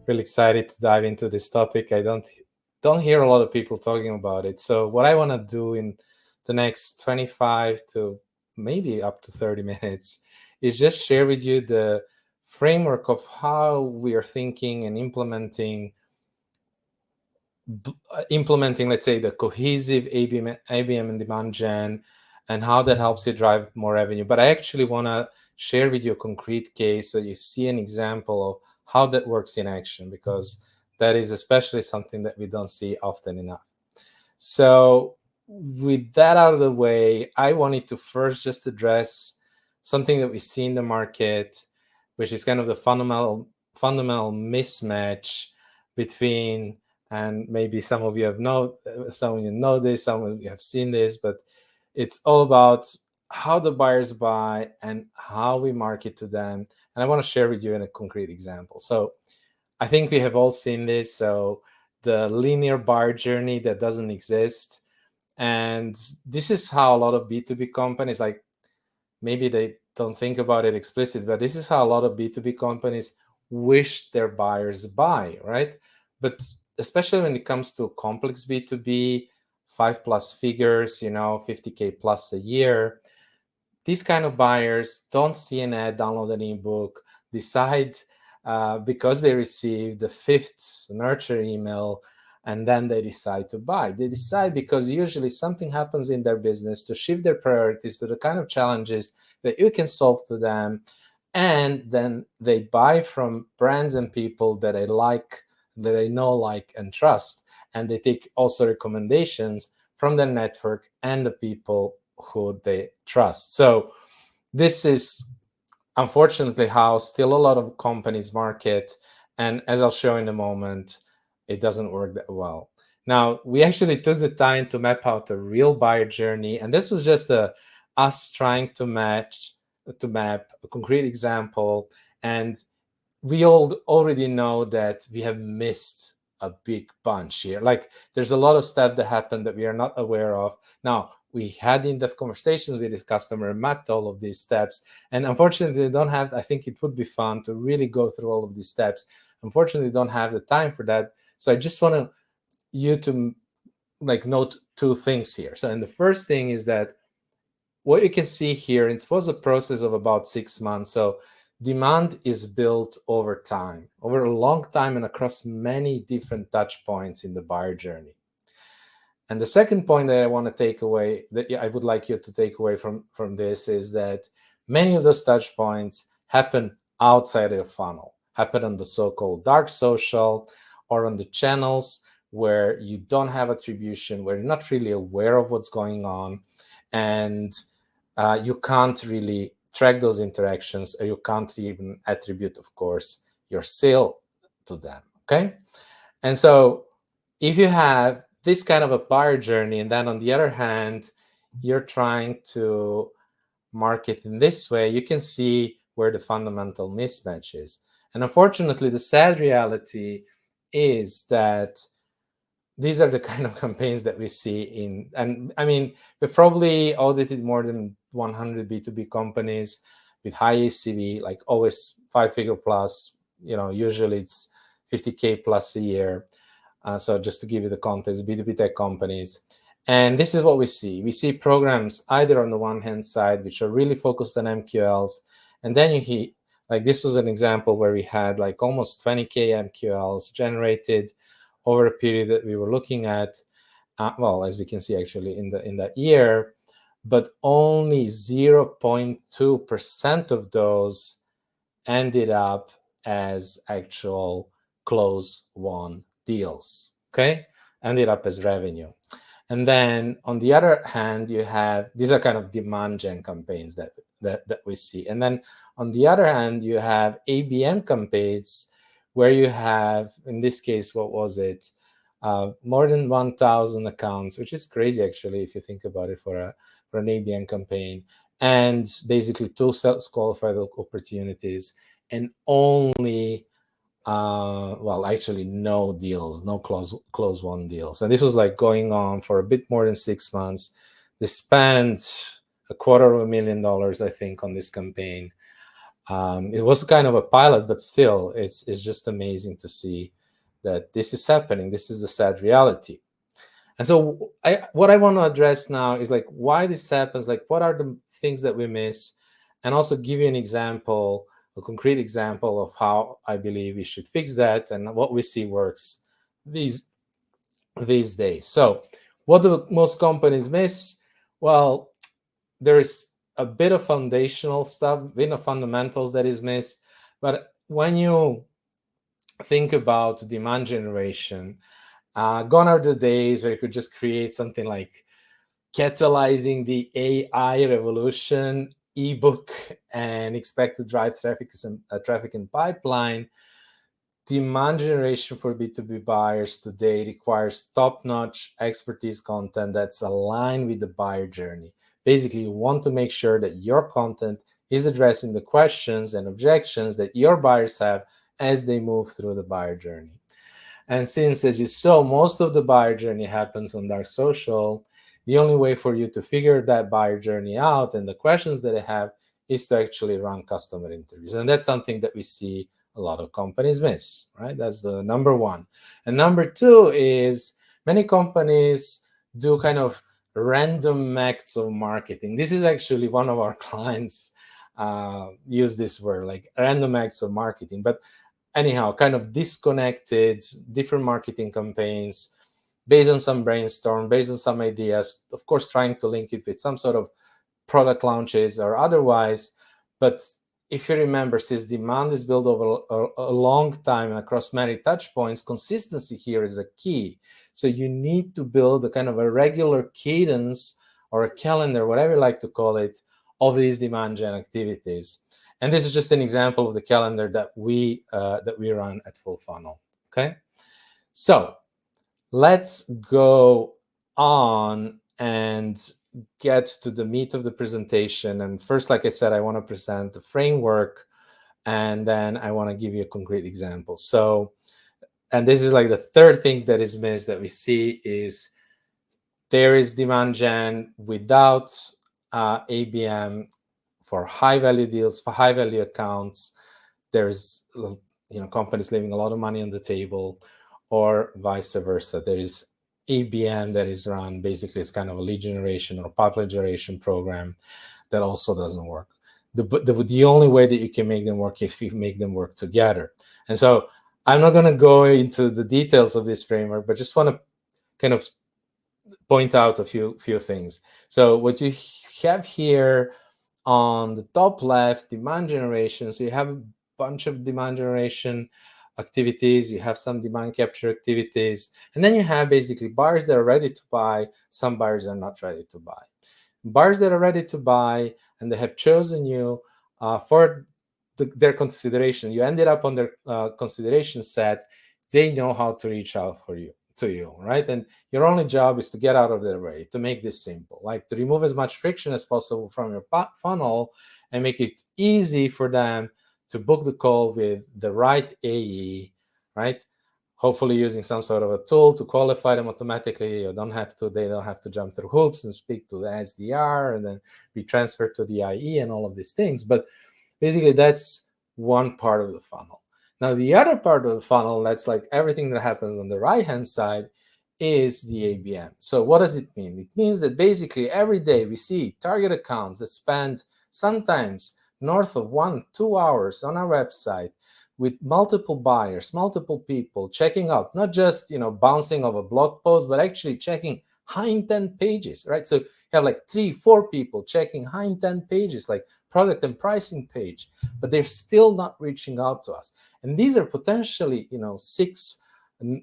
really excited to dive into this topic. I don't hear a lot of people talking about it. So what I want to do in the next 25 to maybe up to 30 minutes is just share with you the framework of how we are thinking and implementing, let's say, the cohesive ABM and demand gen, and how that helps you drive more revenue. But I actually want to share with you a concrete case so you see an example of how that works in action, because that is especially something that we don't see often enough. So with that out of the way, I wanted to first just address something that we see in the market, which is kind of the fundamental mismatch between, and maybe some of you know this, some of you have seen this, but it's all about how the buyers buy and how we market to them. And I want to share with you in a concrete example. So I think we have all seen this. So the linear buyer journey that doesn't exist. And this is how a lot of B2B companies, like, maybe they don't think about it explicit, but this is how a lot of B2B companies wish their buyers buy, right? But especially when it comes to complex B2B, 5+ figures, 50K plus a year, these kind of buyers don't see an ad, download an ebook, decide because they received the 5th nurture email, and then they decide to buy. They decide because usually something happens in their business to shift their priorities to the kind of challenges that you can solve to them. And then they buy from brands and people that they like, that they know, like, and trust. And they take also recommendations from their network and the people who they trust. So this is unfortunately how still a lot of companies market. And as I'll show in a moment, it doesn't work that well. Now, we actually took the time to map out a real buyer journey. And this was just us trying to map a concrete example. And we all already know that we have missed a big bunch here. Like, there's a lot of stuff that happened that we are not aware of. Now, we had in-depth conversations with this customer, mapped all of these steps. And unfortunately, they don't have, I think it would be fun to really go through all of these steps. Unfortunately, don't have the time for that. So I just want you to note two things here. So, and the first thing is that what you can see here, it was a process of about 6 months. So demand is built over time, over a long time, and across many different touch points in the buyer journey. And the second point that I want to take away, that I would like you to take away from this, is that many of those touch points happen outside of the funnel, happen on the so-called dark social, or on the channels where you don't have attribution, where you're not really aware of what's going on, and you can't really track those interactions, or you can't even attribute, of course, your sale to them, okay? And so if you have this kind of a buyer journey, and then on the other hand, you're trying to market in this way, you can see where the fundamental mismatch is. And unfortunately, the sad reality is that these are the kind of campaigns that we see in, and I mean, we've probably audited more than 100 B2B companies with high ACV, like always 5-figure plus, usually it's 50K plus a year. So just to give you the context, B2B tech companies. And this is what we see. We see programs either on the one hand side, which are really focused on MQLs. And then you hear, like, this was an example where we had like almost 20K MQLs generated over a period that we were looking at. Well, as you can see, actually in that year, but only 0.2% of those ended up as actual close won deals, okay? Ended up as revenue. And then on the other hand, you have, these are kind of demand gen campaigns that we see. And then on the other hand, you have ABM campaigns where you have, in this case, what was it? More than 1,000 accounts, which is crazy, actually, if you think about it, for an ABM campaign, and basically 2 sales qualified opportunities, and only well, actually no deals, no close won deals. And this was like going on for a bit more than 6 months. They spent $250,000, I think, on this campaign. It was kind of a pilot, but still, it's just amazing to see that this is happening. This is the sad reality. And so what I want to address now is like why this happens, like what are the things that we miss, and also give you an example, a concrete example of how I believe we should fix that and what we see works these days. So what do most companies miss? Well, there's a bit of foundational stuff, a bit of fundamentals that is missed. But when you think about demand generation, gone are the days where you could just create something like catalyzing the AI revolution ebook and expect to drive traffic in pipeline. Demand generation for B2B buyers today requires top-notch expertise content that's aligned with the buyer journey. Basically, you want to make sure that your content is addressing the questions and objections that your buyers have as they move through the buyer journey. And since, as you saw, most of the buyer journey happens on dark social, the only way for you to figure that buyer journey out and the questions that they have is to actually run customer interviews. And that's something that we see a lot of companies miss, right? That's the number one. And number two is many companies do kind of random acts of marketing. This is actually one of our clients use this word, like random acts of marketing. But anyhow, kind of disconnected, different marketing campaigns based on some brainstorm, based on some ideas, of course, trying to link it with some sort of product launches or otherwise. But if you remember, since demand is built over a long time and across many touch points, consistency here is a key. So you need to build a kind of a regular cadence or a calendar, whatever you like to call it, of these demand gen activities. And this is just an example of the calendar that we run at Full Funnel. Okay, so let's go on and get to the meat of the presentation. And first, like I said, I want to present the framework, and then I want to give you a concrete example. So, and this is like the third thing that is missed that we see is there is demand gen without ABM for high value deals, for high value accounts. There's companies leaving a lot of money on the table, or vice versa. There is ABM that is run basically as kind of a lead generation or pipeline generation program that also doesn't work. The only way that you can make them work is if you make them work together. And so I'm not going to go into the details of this framework, but just want to kind of point out a few things. So what you have here on the top left, demand generation. So you have a bunch of demand generation activities, you have some demand capture activities, and then you have basically buyers that are ready to buy, some buyers are not ready to buy. Buyers that are ready to buy and they have chosen you for their consideration, you ended up on their consideration set, they know how to reach out to you, right? And your only job is to get out of their way, to make this simple, like to remove as much friction as possible from your funnel and make it easy for them to book the call with the right AE, right? Hopefully using some sort of a tool to qualify them automatically. They don't have to jump through hoops and speak to the SDR and then be transferred to the IE and all of these things. But basically that's one part of the funnel. Now, the other part of the funnel, that's like everything that happens on the right-hand side, is the ABM. So what does it mean? It means that basically every day we see target accounts that spend sometimes north of 1-2 hours on our website with multiple buyers, multiple people checking out, not just bouncing off a blog post, but actually checking high intent pages, right? So you have like 3-4 people checking high intent pages like product and pricing page, but they're still not reaching out to us. And these are potentially 6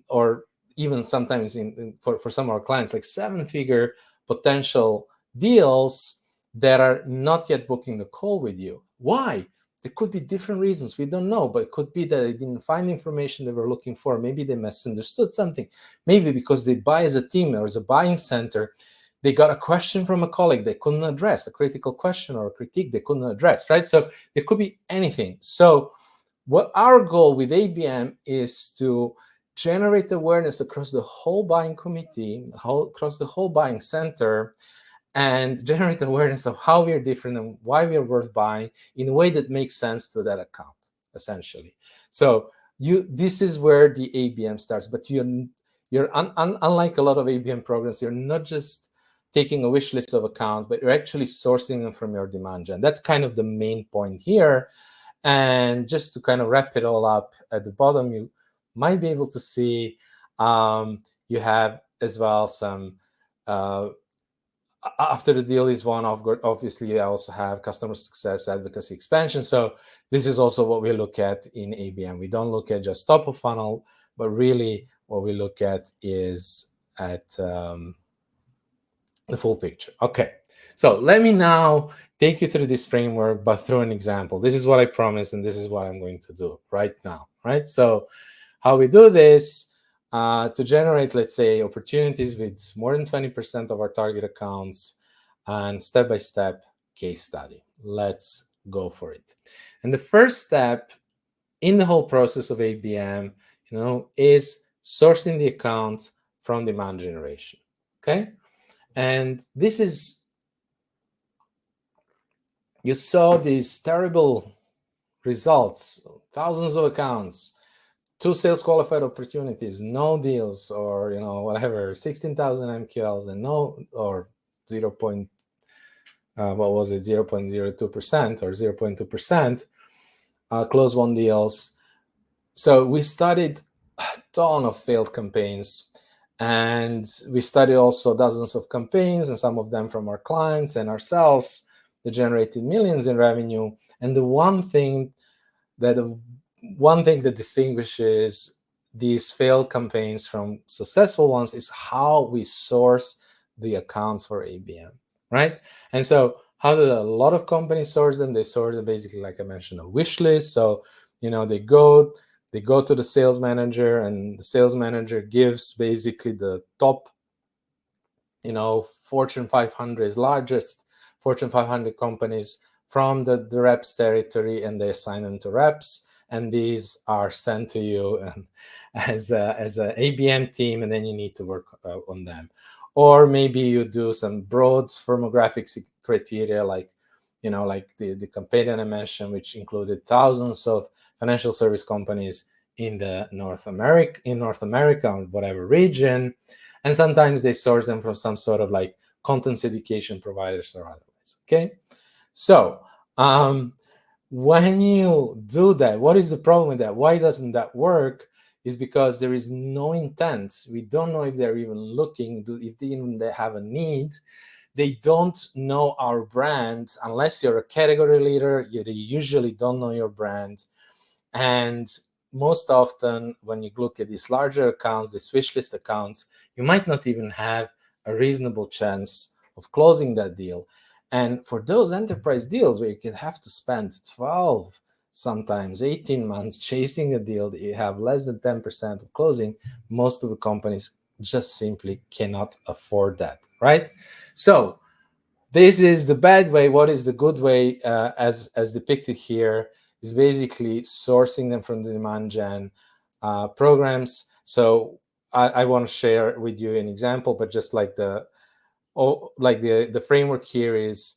or even sometimes for some of our clients like 7-figure potential deals that are not yet booking the call with you. Why? There could be different reasons. We don't know, but it could be that they didn't find the information they were looking for. Maybe they misunderstood something. Maybe because they buy as a team or as a buying center, they got a question from a colleague they couldn't address, a critical question or a critique they couldn't address, right? So there could be anything. So what our goal with ABM is to generate awareness across the whole buying committee, across the whole buying center, and generate awareness of how we are different and why we are worth buying in a way that makes sense to that account, essentially. So this is where the ABM starts. But you're unlike a lot of ABM programs, you're not just taking a wish list of accounts, but you're actually sourcing them from your demand gen. That's kind of the main point here. And just to kind of wrap it all up, at the bottom, you might be able to see you have as well some after the deal is won, obviously I also have customer success, advocacy, expansion. So this is also what we look at in ABM. We don't look at just top of funnel, but really what we look at is at the full picture. Okay, so let me now take you through this framework, but through an example. This is what I promised, and this is what I'm going to do right now, right? So how we do this, to generate, let's say, opportunities with more than 20% of our target accounts, and step-by-step case study. Let's go for it. And the first step in the whole process of ABM, is sourcing the account from demand generation. Okay, and this is, you saw these terrible results, thousands of accounts, 2 sales qualified opportunities, no deals, or whatever, 16,000 MQLs and no, or 0.02% or 0.2% close won deals. So we studied a ton of failed campaigns, and we studied also dozens of campaigns, and some of them from our clients and ourselves that generated millions in revenue. And the one thing that distinguishes these failed campaigns from successful ones is how we source the accounts for ABM, right? And so how do a lot of companies source them? They source them basically, like I mentioned, a wish list. So they go to the sales manager, and the sales manager gives basically the top Fortune 500's largest Fortune 500 companies from the reps territory, and they assign them to reps, and these are sent to you as a ABM team, and then you need to work on them. Or maybe you do some broad firmographic criteria, like the campaign that I mentioned, which included thousands of financial service companies in North America, or whatever region. And sometimes they source them from some sort of like content syndication providers or otherwise. Okay, so when you do that, what is the problem with that? Why doesn't that work? Is because there is no intent. We don't know if they're even looking, if they have a need. They don't know our brand. Unless you're a category leader, you usually don't know your brand. And most often, when you look at these larger accounts, these wish list accounts, you might not even have a reasonable chance of closing that deal. And for those enterprise deals where you could have to spend 12, sometimes 18 months chasing a deal that you have less than 10% of closing, most of the companies just simply cannot afford that, right? So this is the bad way. What is the good way, as depicted here, is basically sourcing them from the demand gen programs. So I want to share with you an example, but just like the framework here is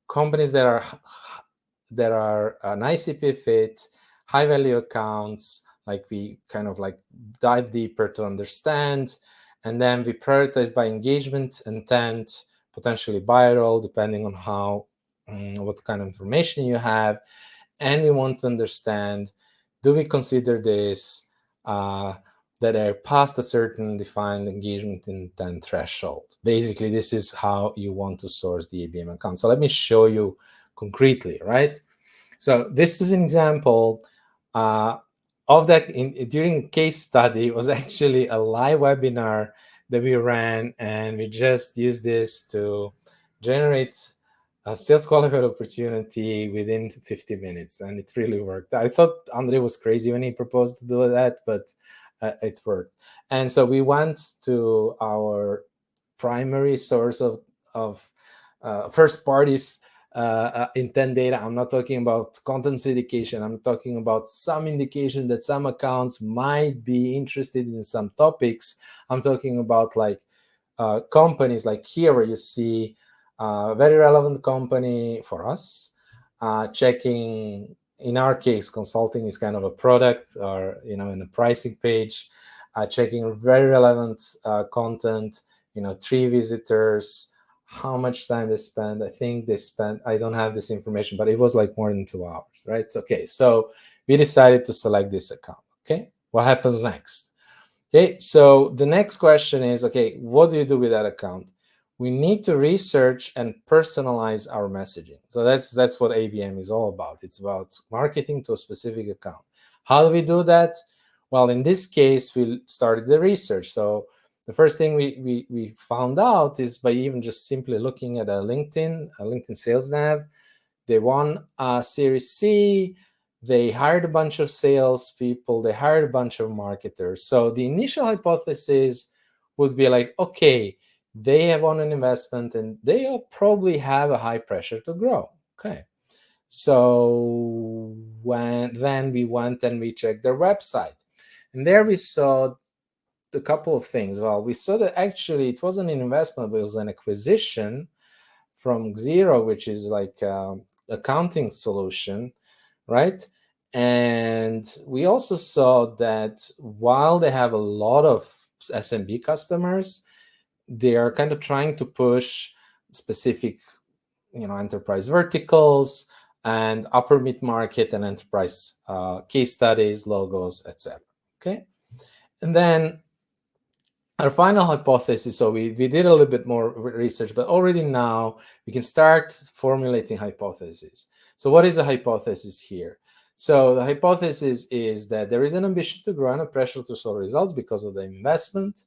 companies that are an ICP fit, high value accounts, like we kind of like dive deeper to understand, and then we prioritize by engagement, intent, potentially buyer role, depending on how what kind of information you have. And we want to understand, do we consider this that are past a certain defined engagement intent threshold? Basically, this is how you want to source the ABM account. So let me show you concretely, right? So this is an example of that. During a case study, it was actually a live webinar that we ran, and we just used this to generate a sales qualified opportunity within 50 minutes, and it really worked. I thought Andre was crazy when he proposed to do that, but it worked. And so we went to our primary source of first parties intent data. I'm not talking about content syndication. I'm talking about some indication that some accounts might be interested in some topics. I'm talking about like companies like here, where you see a very relevant company for us, checking, in our case, consulting is kind of a product, or in a pricing page, checking very relevant content, 3 visitors, how much time they spend. I think they spent, I don't have this information, but it was like more than 2 hours, right? Okay, so we decided to select this account. Okay, what happens next? Okay, so the next question is, okay, what do you do with that account? We need to research and personalize our messaging. So that's what ABM is all about. It's about marketing to a specific account. How do we do that? Well, in this case, we started the research. So the first thing we found out is by even just simply looking at a LinkedIn sales nav. They won a Series C. They hired a bunch of salespeople. They hired a bunch of marketers. So the initial hypothesis would be like, okay, they have won an investment and they probably have a high pressure to grow. Okay. So then we went and we checked their website. And there we saw a couple of things. Well, we saw that actually it wasn't an investment, but it was an acquisition from Xero, which is like accounting solution, right? And we also saw that while they have a lot of SMB customers, they are kind of trying to push specific, enterprise verticals and upper mid-market and enterprise case studies, logos, etc. Okay, and then our final hypothesis, so we did a little bit more research, but already now we can start formulating hypotheses. So what is a hypothesis here? So the hypothesis is that there is an ambition to grow and a pressure to show results because of the investment.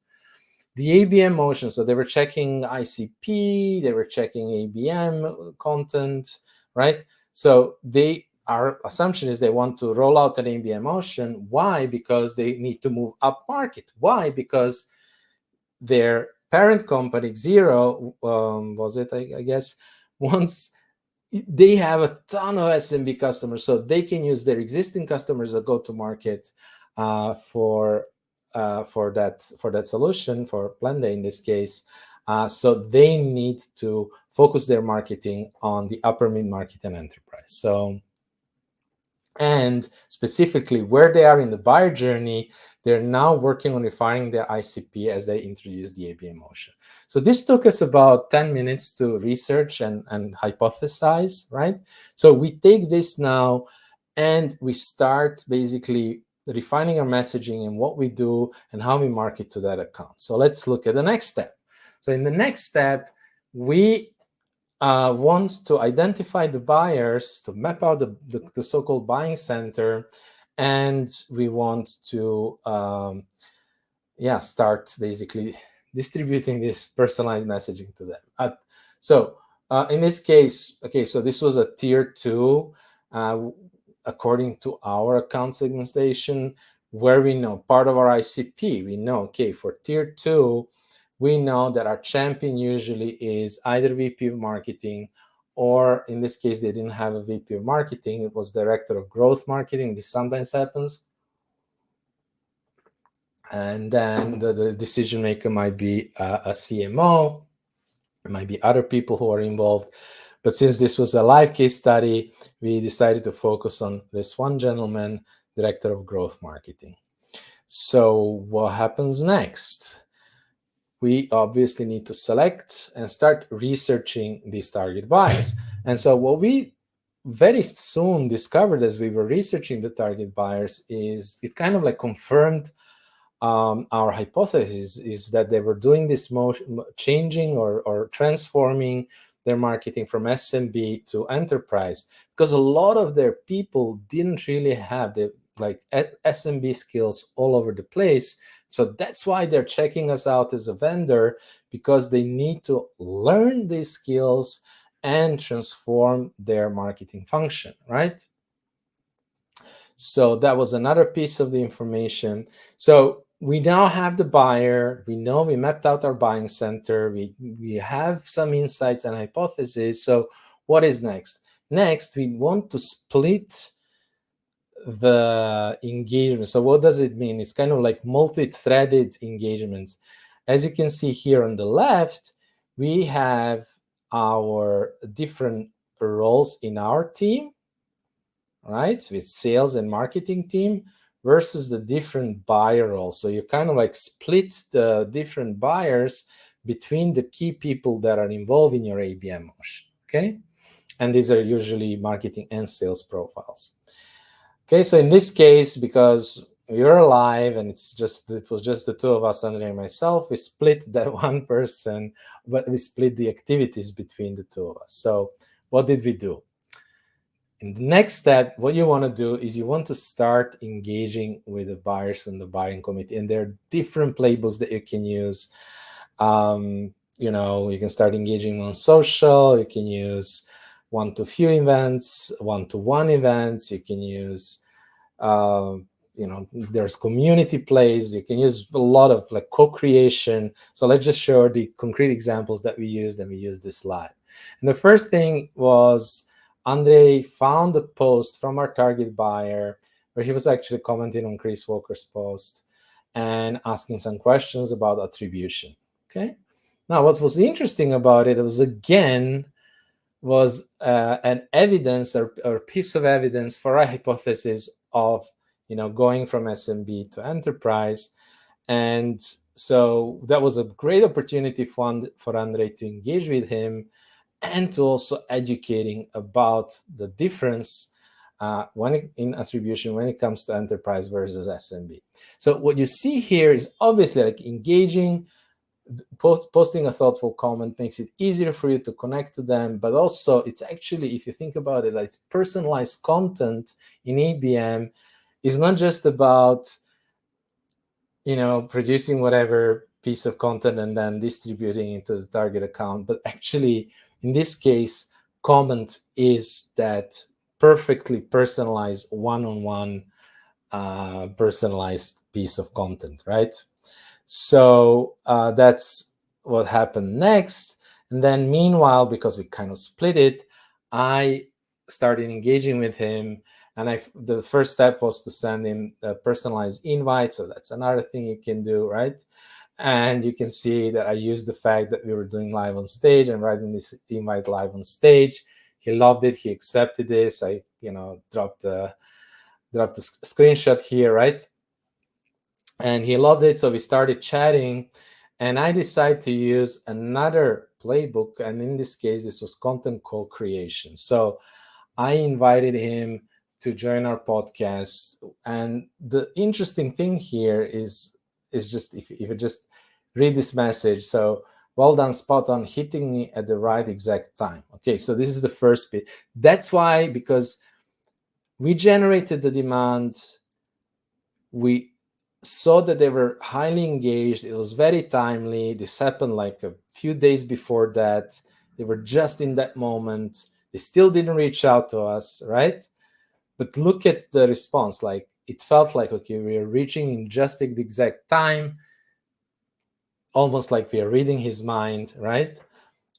The ABM motion, so they were checking ICP, they were checking ABM content, right? So our assumption is they want to roll out an ABM motion. Why? Because they need to move up market. Why? Because their parent company, Xero, I guess, once they have a ton of SMB customers, so they can use their existing customers as a go-to-market for that solution, for Plende in this case. So they need to focus their marketing on the upper mid-market and enterprise. So, and specifically where they are in the buyer journey, they're now working on refining their ICP as they introduce the ABM motion. So this took us about 10 minutes to research and hypothesize, right? So we take this now and we start basically refining our messaging and what we do and how we market to that account. So let's look at the next step. So in the next step, we want to identify the buyers, to map out the so-called buying center, and we want to start basically distributing this personalized messaging to them. So in this case, okay, so this was a tier 2 according to our account segmentation, where we know part of our ICP, we know, okay, for tier 2, we know that our champion usually is either VP of marketing, or in this case, they didn't have a VP of marketing. It was director of growth marketing. This sometimes happens. And then the decision maker might be a CMO. It might be other people who are involved. But since this was a live case study, we decided to focus on this one gentleman, director of growth marketing. So what happens next? We obviously need to select and start researching these target buyers. And so what we very soon discovered as we were researching the target buyers is it kind of like confirmed our hypothesis, is that they were doing this changing or transforming their marketing from SMB to enterprise, because a lot of their people didn't really have the SMB skills all over the place. So that's why they're checking us out as a vendor, because they need to learn these skills and transform their marketing function, right? So that was another piece of the information. So we now have the buyer. We know we mapped out our buying center. We have some insights and hypotheses. So what is next? Next, we want to split the engagement. So what does it mean? It's kind of like multi-threaded engagements. as you can see here on the left, we have our different roles in our team, right, with sales and marketing team versus the different buyer roles. So you kind of like split the different buyers between the key people that are involved in your ABM motion, okay? And these are usually marketing and sales profiles. Okay, so in this case, because we're alive and it was just the two of us, Andre and myself, we split that one person, but we split the activities between the two of us. So what did we do? In the next step, what you want to do is you want to start engaging with the buyers and the buying committee. And there are different playbooks that you can use. You can start engaging on social. You can use one-to-few events, one-to-one events. You can use, there's community plays. You can use a lot of like co-creation. So let's just show the concrete examples that we used, and we used this slide. And the first thing was, Andre found a post from our target buyer where he was actually commenting on Chris Walker's post and asking some questions about attribution. Okay. Now, what was interesting about it was, again, an evidence or piece of evidence for a hypothesis of, going from SMB to enterprise. And so that was a great opportunity for Andre to engage with him and to also educating about the difference in attribution when it comes to enterprise versus SMB. So what you see here is obviously like engaging, posting a thoughtful comment makes it easier for you to connect to them, but also it's actually, if you think about it, like personalized content in ABM is not just about, producing whatever piece of content and then distributing it to the target account, but actually, in this case, comment is that perfectly personalized, one-on-one personalized piece of content, right? So that's what happened next. And then meanwhile, because we kind of split it, I started engaging with him. And the first step was to send him a personalized invite. So that's another thing you can do, right? And you can see that I used the fact that we were doing live on stage and writing this invite live on stage. He loved it. He accepted this. I, dropped the screenshot here, right? And he loved it. So we started chatting, and I decided to use another playbook. And in this case, this was content co-creation. So I invited him to join our podcast. And the interesting thing here is just, if you just read this message. So, well done, spot on, hitting me at the right exact time. Okay, so this is the first bit. That's why, because we generated the demand, we saw that they were highly engaged. It was very timely. This happened like a few days before that. They were just in that moment. They still didn't reach out to us, right? But look at the response. Like, it felt like, okay, we are reaching in just the exact time, almost like we are reading his mind, right?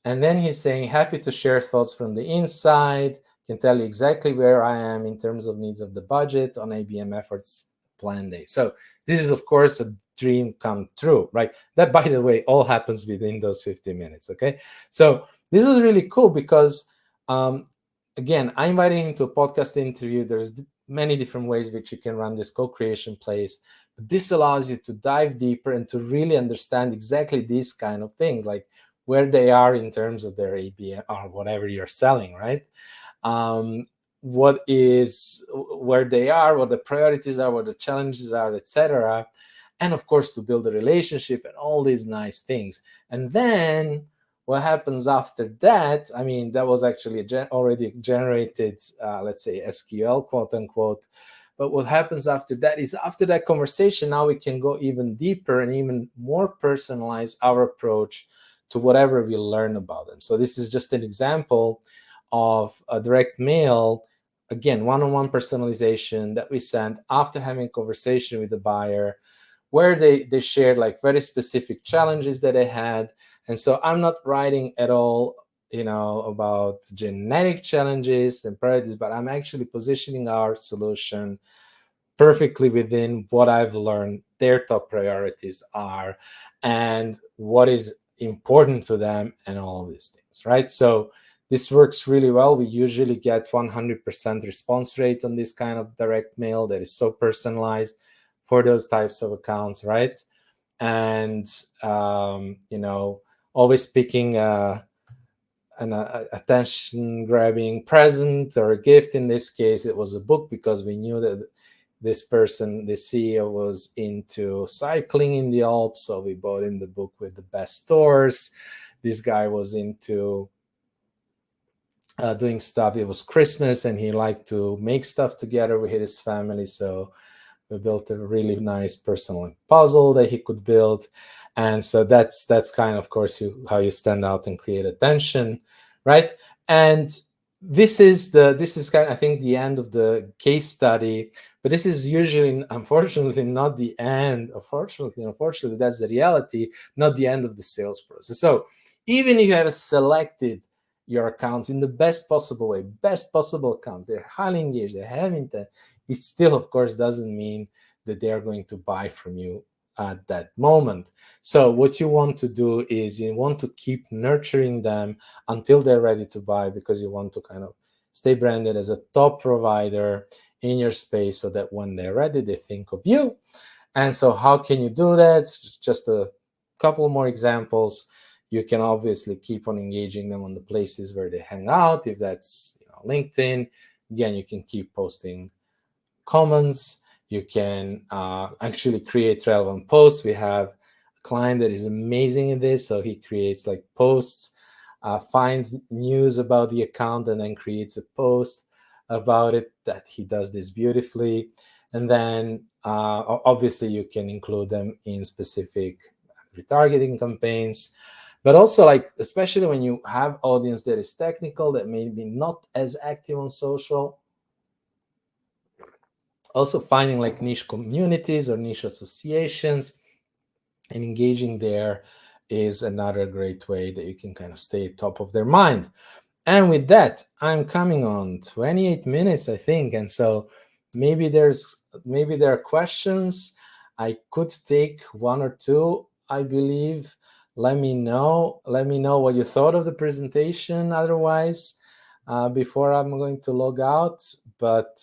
And then he's saying, happy to share thoughts from the inside, can tell you exactly where I am in terms of needs of the budget on ABM efforts plan day. So this is, of course, a dream come true, right? That, by the way, all happens within those 50 minutes, okay? So this was really cool because, again, I invited him to a podcast interview. There's many different ways which you can run this co-creation plays. But this allows you to dive deeper and to really understand exactly these kind of things, like where they are in terms of their ABM or whatever you're selling, right? Where they are, what the priorities are, what the challenges are, etc. And of course, to build a relationship and all these nice things. And then what happens after that, I mean, that was actually already generated, let's say, SQL, quote unquote. But what happens after that is, after that conversation, now we can go even deeper and even more personalize our approach to whatever we learn about them. So this is just an example of a direct mail, again, one-on-one personalization that we sent after having a conversation with the buyer, where they shared like very specific challenges that they had. And so I'm not writing at all, about generic challenges and priorities, but I'm actually positioning our solution perfectly within what I've learned their top priorities are and what is important to them and all of these things, right? So this works really well. We usually get 100% response rate on this kind of direct mail that is so personalized for those types of accounts, right? And always picking an attention grabbing present or a gift. In this case, it was a book, because we knew that this person, the CEO, was into cycling in the Alps, so we bought him the book with the best tours. This guy was into doing stuff. It was Christmas and he liked to make stuff together with his family, so we built a really nice personal puzzle that he could build. And so that's kind of course how you stand out and create attention, right? And this is kind of, I think, the end of the case study. But this is usually, unfortunately, not the end. Unfortunately, that's the reality, not the end of the sales process. So even if you have selected your accounts in the best possible way, best possible accounts, they're highly engaged, they have intent, it still, of course, doesn't mean that they are going to buy from you at that moment. So what you want to do is you want to keep nurturing them until they're ready to buy, because you want to kind of stay branded as a top provider in your space, so that when they're ready, they think of you. And so how can you do that? Just a couple more examples. You can obviously keep on engaging them on the places where they hang out. If that's LinkedIn, again, you can keep posting comments. You can actually create relevant posts. We have a client that is amazing in this. So he creates like posts, finds news about the account, and then creates a post about it. That he does this beautifully. And then obviously you can include them in specific retargeting campaigns. But also, like, especially when you have audience that is technical, that may be not as active on social, also finding like niche communities or niche associations and engaging there is another great way that you can kind of stay top of their mind. And with that, I'm coming on 28 minutes, I think. And so maybe there are questions. I could take one or two, I believe. Let me know what you thought of the presentation otherwise, before I'm going to log out. But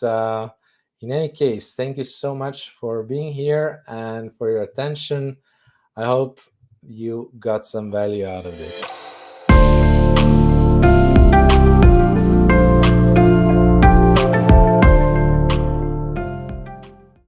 in any case, thank you so much for being here and for your attention. I hope you got some value out of this.